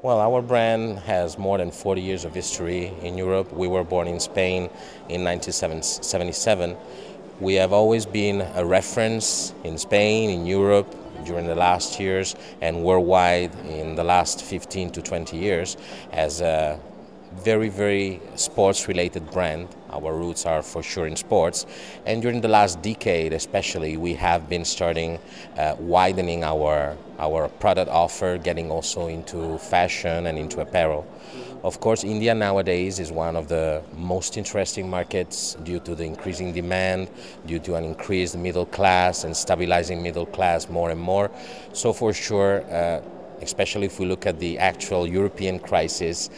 Well, our brand has more than 40 years of history in Europe. We were born in Spain in 1977. We have always been a reference in Spain, in Europe, during the last years, and worldwide in the last 15 to 20 years as a very sports-related brand. Our roots are for sure in sports, and during the last decade especially we have been starting widening our product offer, getting also into fashion and into apparel. Of course, India nowadays is one of the most interesting markets due to the increasing demand, due to an increased middle class and stabilizing middle class more and more. So for sure, especially if we look at the actual European crisis,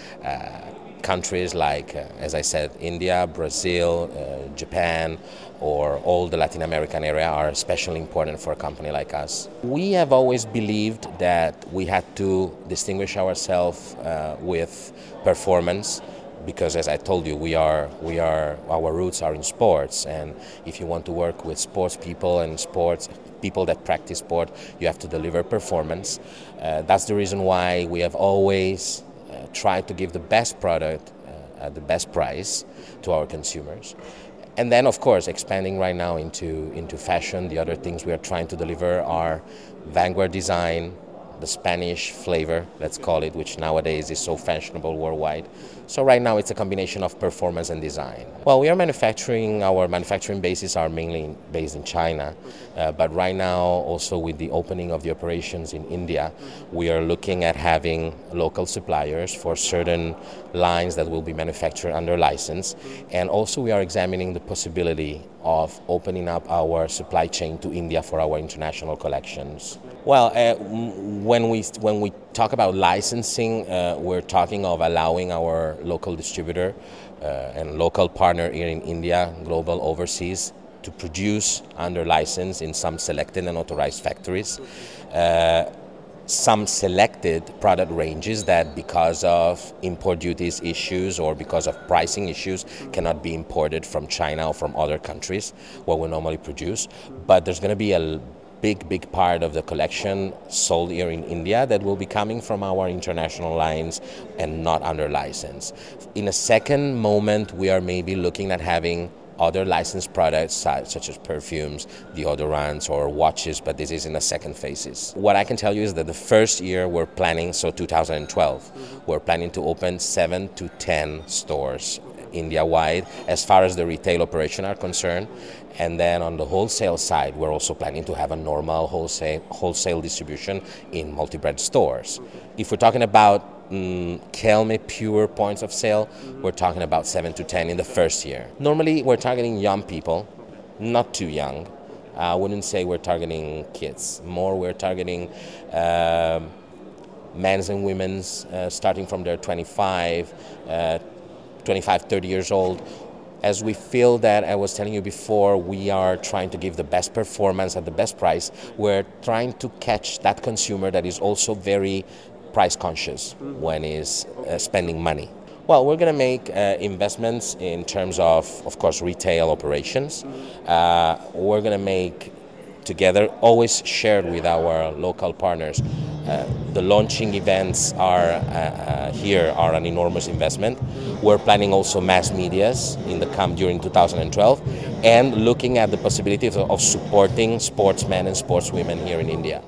countries like, as I said, India, Brazil, Japan, or all the Latin American area are especially important for a company like us. We have always believed that we had to distinguish ourselves with performance, because as I told you, our roots are in sports, and if you want to work with sports people and sports people that practice sport, you have to deliver performance. That's the reason why we have always try to give the best product at the best price to our consumers. And then, of course, expanding right now into fashion. The other things we are trying to deliver are vanguard design, the Spanish flavor, let's call it, which nowadays is so fashionable worldwide. So right now it's a combination of performance and design. Well, our manufacturing bases are mainly based in China, but right now also with the opening of the operations in India, we are looking at having local suppliers for certain lines that will be manufactured under license, and also we are examining the possibility of opening up our supply chain to India for our international collections. Well, when we talk about licensing, we're talking of allowing our local distributor and local partner here in India, Global Overseas, to produce under license in some selected and authorized factories some selected product ranges that, because of import duties issues or because of pricing issues, cannot be imported from China or from other countries where we normally produce. But there's going to be a big part of the collection sold here in India that will be coming from our international lines and not under license. In a second moment, we are maybe looking at having other licensed products such as perfumes, deodorants, or watches, but this is in the second phases. What I can tell you is that the first year we're planning, so 2012, we're planning to open 7 to 10 stores India-wide as far as the retail operation are concerned. And then on the wholesale side, we're also planning to have a normal wholesale distribution in multi-brand stores. If we're talking about Kelme pure points of sale, we're talking about 7 to 10 in the first year. Normally, we're targeting young people, not too young. I wouldn't say we're targeting kids. More, we're targeting men's and women's, starting from their 25, 30 years old. As we feel that, I was telling you before, we are trying to give the best performance at the best price. We're trying to catch that consumer that is also very price conscious when is spending money. Well, we're going to make investments in terms of course, retail operations. We're going to make together, always shared with our local partners. The launching events are here are an enormous investment. We're planning also mass medias during 2012, and looking at the possibility of supporting sportsmen and sportswomen here in India.